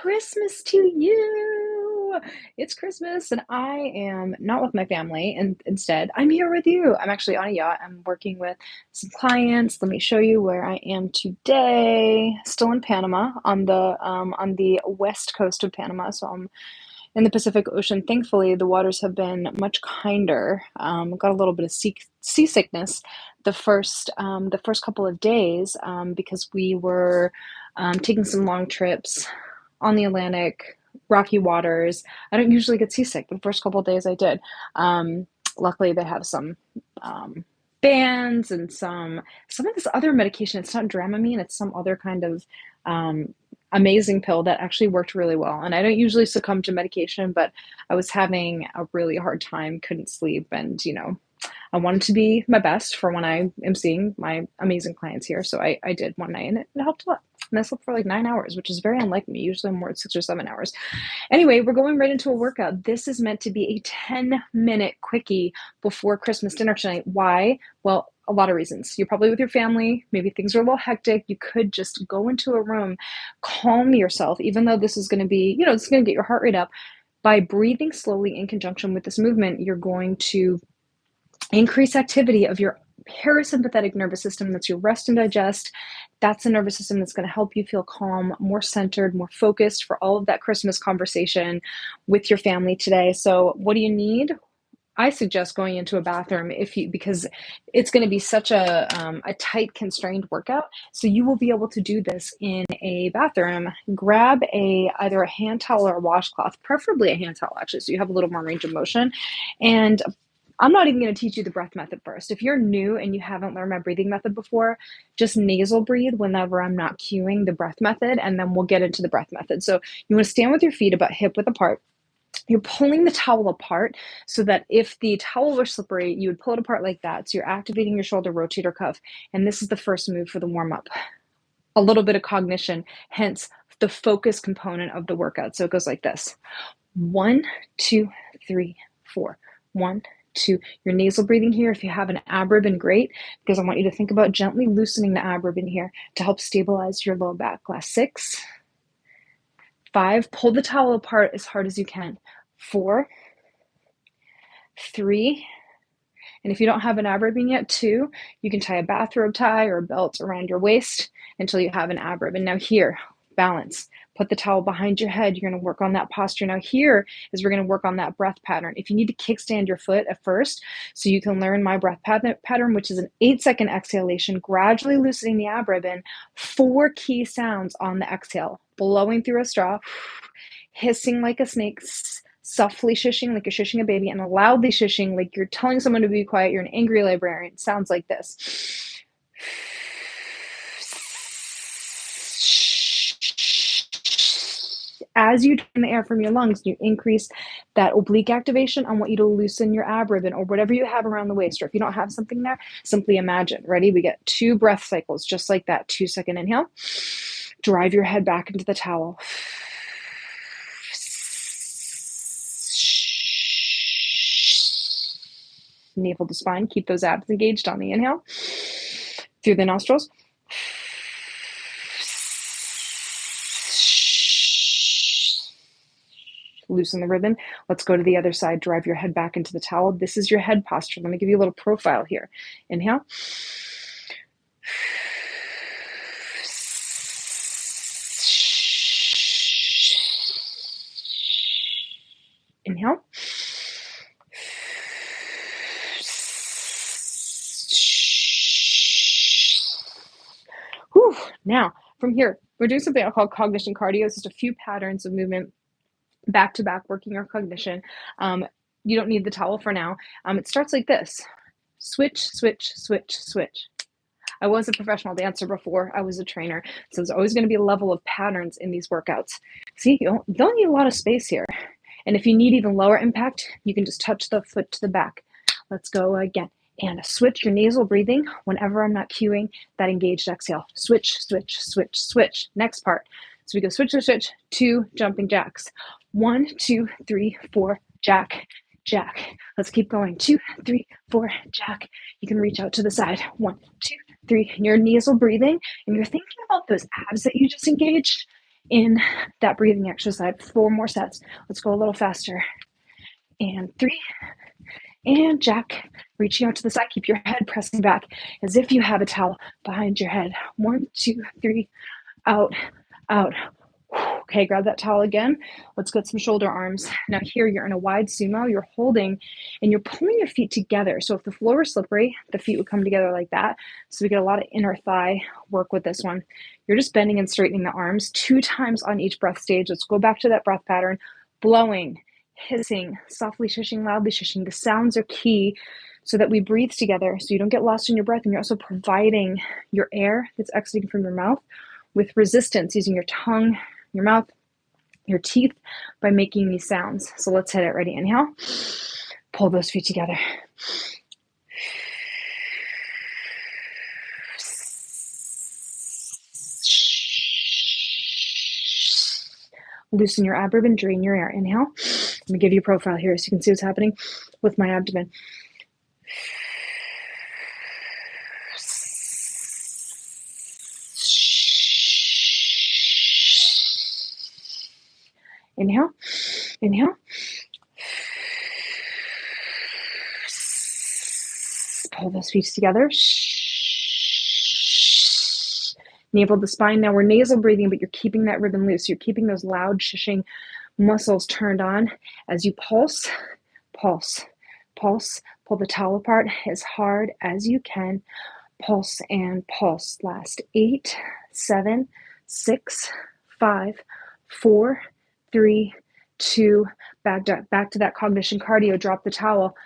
Christmas to you. It's Christmas and I am not with my family, and instead I'm here with you. I'm actually on a yacht. I'm working with some clients. Let me show you where I am today. Still in Panama on the west coast of Panama. So I'm in the Pacific Ocean. Thankfully, the waters have been much kinder. Got a little bit of seasickness the first couple of days because we were taking some long trips on the Atlantic, rocky waters. I don't usually get seasick, but the first couple of days I did. Luckily, they have some bands and some of this other medication. It's not Dramamine. It's some other kind of amazing pill that actually worked really well. And I don't usually succumb to medication, but I was having a really hard time, couldn't sleep, and I wanted to be my best for when I am seeing my amazing clients here. So I did one night and it helped a lot. And I slept for like 9 hours, which is very unlike me. Usually I'm more at 6 or 7 hours. Anyway, we're going right into a workout. This is meant to be a 10-minute quickie before Christmas dinner tonight. Why? Well, a lot of reasons. You're probably with your family. Maybe things are a little hectic. You could just go into a room, calm yourself, even though this is going to be, it's going to get your heart rate up. By breathing slowly in conjunction with this movement, you're going to increase activity of your parasympathetic nervous system. That's your rest and digest. That's the nervous system that's going to help you feel calm, more centered, more focused for all of that Christmas conversation with your family today. So what do you need? I suggest going into a bathroom because it's going to be such a tight, constrained workout. So you will be able to do this in a bathroom. Grab either a hand towel or a washcloth, preferably a hand towel actually, so you have a little more range of motion. And I'm not even going to teach you the breath method first. If you're new and you haven't learned my breathing method before, just nasal breathe whenever I'm not cueing the breath method, and then we'll get into the breath method. So you want to stand with your feet about hip width apart. You're pulling the towel apart so that if the towel were slippery, you would pull it apart like that. So you're activating your shoulder rotator cuff. And this is the first move for the warm up. A little bit of cognition, hence the focus component of the workout. So it goes like this. 1, 2, 3, 4. 1, 2. Your nasal breathing here. If you have an ab ribbon, great, because I want you to think about gently loosening the ab ribbon here to help stabilize your low back. Last 6. 5, pull the towel apart as hard as you can. 4, 3, and if you don't have an ab ribbon yet, 2, you can tie a bathrobe tie or a belt around your waist until you have an ab ribbon. Now here, balance. Put the towel behind your head. You're going to work on that posture. Now here is we're going to work on that breath pattern. If you need to kickstand your foot at first so you can learn my breath pattern, which is an 8-second exhalation, gradually loosening the ab ribbon, 4 key sounds on the exhale. Blowing through a straw, hissing like a snake, softly shushing like you're shushing a baby, and loudly shushing like you're telling someone to be quiet. You're an angry librarian. It sounds like this. As you turn the air from your lungs, you increase that oblique activation. I want you to loosen your ab ribbon or whatever you have around the waist. Or if you don't have something there, simply imagine. Ready? We get 2 breath cycles, just like that. 2-second inhale. Drive your head back into the towel. Navel to spine. Keep those abs engaged on the inhale. Through the nostrils. Loosen the ribbon. Let's go to the other side. Drive your head back into the towel. This is your head posture. Let me give you a little profile here. Inhale. Inhale. Whew. Now, from here, we're doing something called cognition cardio. It's just a few patterns of movement back to back, working our cognition. You don't need the towel for now. It starts like this. Switch, switch, switch, switch. I was a professional dancer before I was a trainer, so there's always going to be a level of patterns in these workouts. See, you don't need a lot of space here. And if you need even lower impact, you can just touch the foot to the back. Let's go again. And switch your nasal breathing whenever I'm not cueing that engaged exhale. Switch, switch, switch, switch. Next part. So we go switch, switch, switch, 2 jumping jacks. 1, 2, 3, 4, jack, jack. Let's keep going. 2, 3, 4, jack. You can reach out to the side. 1, 2, 3. And you're nasal breathing and you're thinking about those abs that you just engaged. in that breathing exercise. 4 more sets. Let's go a little faster. And 3, and jack, reaching out to the side. Keep your head pressing back as if you have a towel behind your head. 1, 2, 3, out, out. Okay, grab that towel again. Let's get some shoulder arms. Now here you're in a wide sumo. You're holding and you're pulling your feet together. So if the floor is slippery, the feet would come together like that. So we get a lot of inner thigh work with this one. You're just bending and straightening the arms 2 times on each breath stage. Let's go back to that breath pattern. Blowing, hissing, softly shushing, loudly shushing. The sounds are key so that we breathe together so you don't get lost in your breath, and you're also providing your air that's exiting from your mouth with resistance, using your tongue, your mouth, your teeth by making these sounds. So let's hit it. Ready? Inhale. Pull those feet together. Loosen your ab ribbon, drain your air. Inhale. Let me give you a profile here so you can see what's happening with my abdomen. Inhale, inhale. Pull those feet together. Navel the spine. Now we're nasal breathing, but you're keeping that ribbon loose. You're keeping those loud shushing muscles turned on as you pulse, pulse, pulse. Pull the towel apart as hard as you can. Pulse and pulse. Last 8, 7, 6, 5, 4, 3, 2. Back to that cognition cardio. Drop the towel.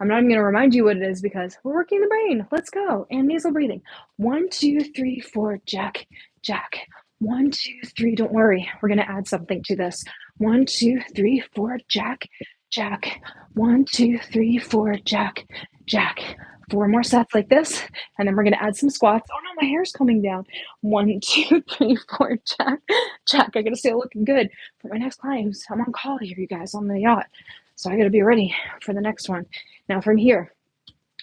I'm not even going to remind you what it is because we're working the brain. Let's go. And nasal breathing. 1, 2, 3, 4, jack, jack. 1, 2, 3. Don't worry. We're going to add something to this. 1, 2, 3, 4, jack, jack. 1, 2, 3, 4, jack, jack. 4 more sets like this, and then we're going to add some squats. Oh no, my hair's coming down. 1, 2, 3, 4, jack, jack. I got to stay looking good for my next client who's I'm on call here, you guys, on the yacht. So I got to be ready for the next one. Now from here,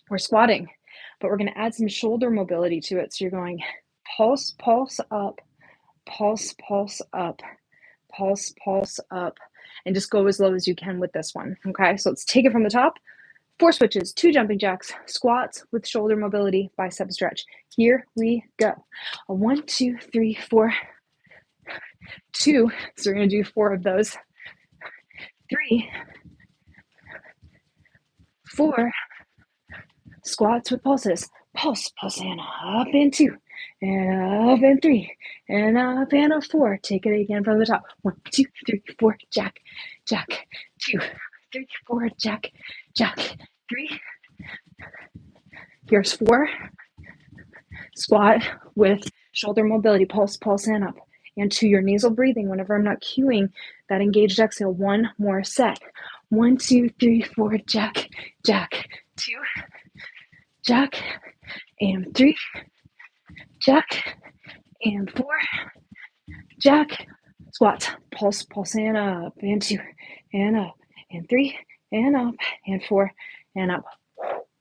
we're squatting, but we're going to add some shoulder mobility to it. So you're going pulse, pulse up, pulse, pulse up, pulse, pulse up, and just go as low as you can with this one. Okay, so let's take it from the top. 4 switches, 2 jumping jacks, squats with shoulder mobility, bicep stretch. Here we go. 1, 2, 3, 4, 2. So we're going to do 4 of those. 3, 4. Squats with pulses. Pulse, pulse, and up and 2, and up and 3, and up and a 4. Take it again from the top. 1, 2, 3, 4, jack, jack. 2, 3, 4, jack, jack. 3. Here's 4. Squat with shoulder mobility, pulse, pulse, and up. And to your nasal breathing, whenever I'm not cueing that engaged exhale, 1 more set. 1, 2, 3, 4, jack, jack. 2, jack, and 3, jack, and 4, jack. Squats, pulse, pulse, and up, and 2, and up, and 3, and up, and 4, and up.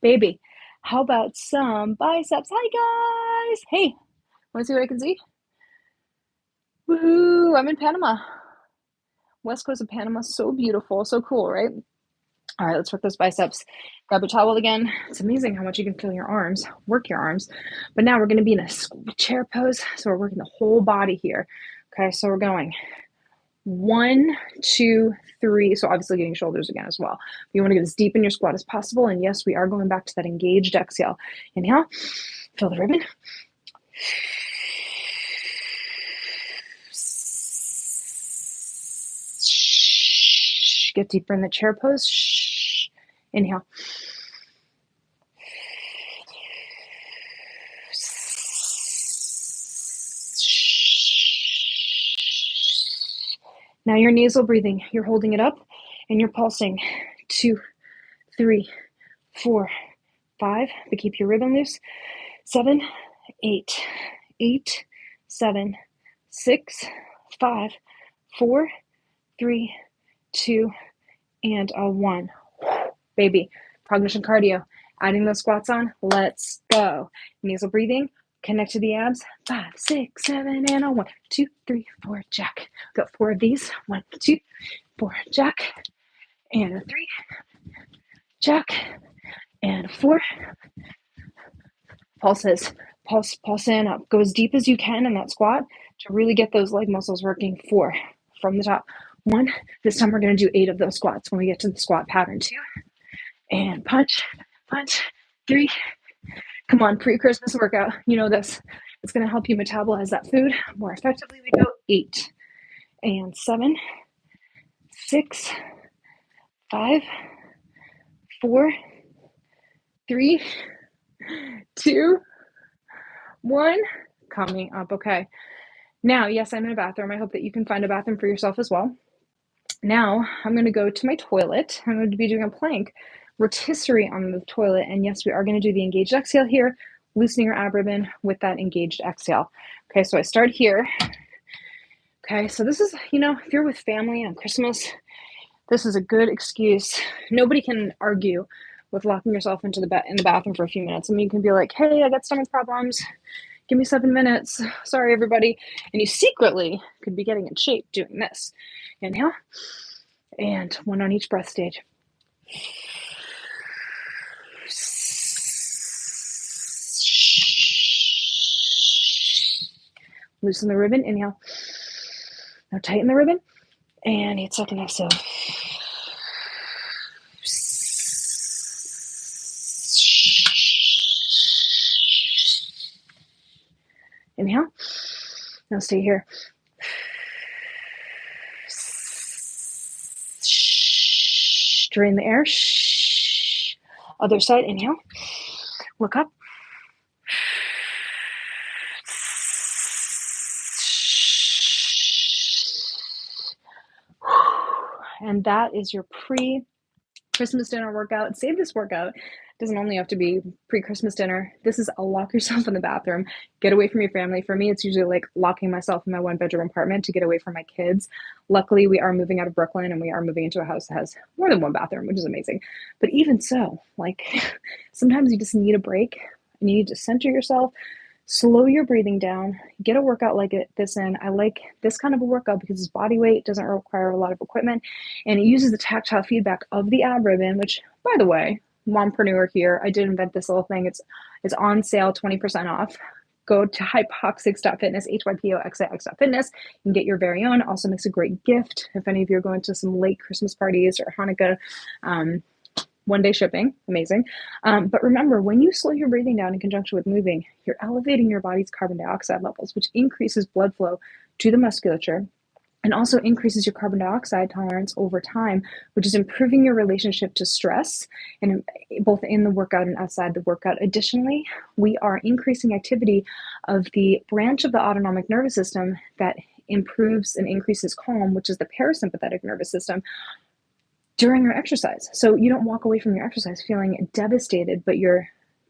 Baby, how about some biceps? Hi, guys. Hey, want to see what I can see? Woo, I'm in Panama. West coast of Panama, so beautiful, so cool, right? All right, let's work those biceps. Grab a towel again. It's amazing how much you can feel your arms, work your arms. But now we're going to be in a chair pose, so we're working the whole body here. Okay, so we're going 1, 2, 3. So obviously getting shoulders again as well. You want to get as deep in your squat as possible. And yes, we are going back to that engaged exhale. Inhale, feel the ribbon. Get deeper in the chair pose. Inhale. Now you're nasal breathing. You're holding it up and you're pulsing. 2, 3, 4, 5. But keep your ribbon loose. 7, 8, 8, 7, 6, 5, 4, 3, 2, and a 1. Baby, cognition cardio. Adding those squats on. Let's go. Nasal breathing. Connect to the abs. 5, 6, 7, and a 1, 2, 3, 4, jack. Got 4 of these. 1, 2, 4, jack. And a 3, jack. And a 4. Pulses. Pulse in up. Go as deep as you can in that squat to really get those leg muscles working. 4 from the top. 1. This time we're going to do 8 of those squats when we get to the squat pattern. 2. And punch, punch. 3. Come on, pre-Christmas workout. You know this. It's going to help you metabolize that food more effectively. We go 8 and 7, 6, 5, 4, 3, 2, 1. Coming up. Okay. Now, yes, I'm in a bathroom. I hope that you can find a bathroom for yourself as well. Now, I'm going to go to my toilet. I'm going to be doing a plank rotisserie on the toilet. And yes, we are going to do the engaged exhale here, loosening your ab ribbon with that engaged exhale. Okay, so I start here. Okay, so this is, if you're with family on Christmas, this is a good excuse. Nobody can argue with locking yourself into in the bathroom for a few minutes. I mean, you can be like, hey, I got stomach problems. Give me 7 minutes. Sorry, everybody. And you secretly could be getting in shape doing this. Inhale. And 1 on each breath stage. Loosen the ribbon. Inhale. Now tighten the ribbon. And 8-second exhale. Inhale. Now stay here. Drain the air. Other side. Inhale. Look up. And that is your pre-Christmas dinner workout. Save this workout. It doesn't only have to be pre-Christmas dinner. This is a lock yourself in the bathroom, get away from your family. For me, it's usually like locking myself in my 1-bedroom apartment to get away from my kids. Luckily, we are moving out of Brooklyn and we are moving into a house that has more than 1 bathroom, which is amazing. But even so, sometimes you just need a break and you need to center yourself, slow your breathing down, get a workout like this in. I like this kind of a workout because it's body weight, doesn't require a lot of equipment, and it uses the tactile feedback of the ab ribbon, which, by the way, mompreneur here, I did invent this little thing. It's on sale, 20% off. Go to hypoxics.fitness, hypoxix.fitness, and get your very own. Also makes a great gift if any of you are going to some late Christmas parties or Hanukkah. 1-day shipping, amazing. But remember, when you slow your breathing down in conjunction with moving, you're elevating your body's carbon dioxide levels, which increases blood flow to the musculature and also increases your carbon dioxide tolerance over time, which is improving your relationship to stress, and both in the workout and outside the workout. Additionally, we are increasing activity of the branch of the autonomic nervous system that improves and increases calm, which is the parasympathetic nervous system, during your exercise. So you don't walk away from your exercise feeling devastated, but you're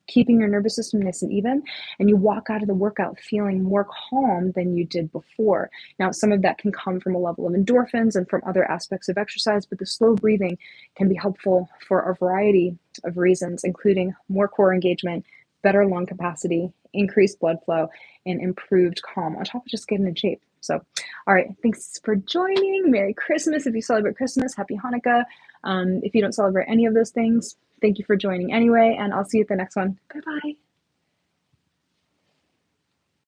keeping your nervous system nice and even, and you walk out of the workout feeling more calm than you did before. Now, some of that can come from a level of endorphins and from other aspects of exercise, but the slow breathing can be helpful for a variety of reasons, including more core engagement, better lung capacity, increased blood flow, and improved calm, on top of just getting in shape. So, all right, thanks for joining. Merry Christmas if you celebrate Christmas. Happy Hanukkah. If you don't celebrate any of those things, thank you for joining anyway, and I'll see you at the next one. Bye-bye.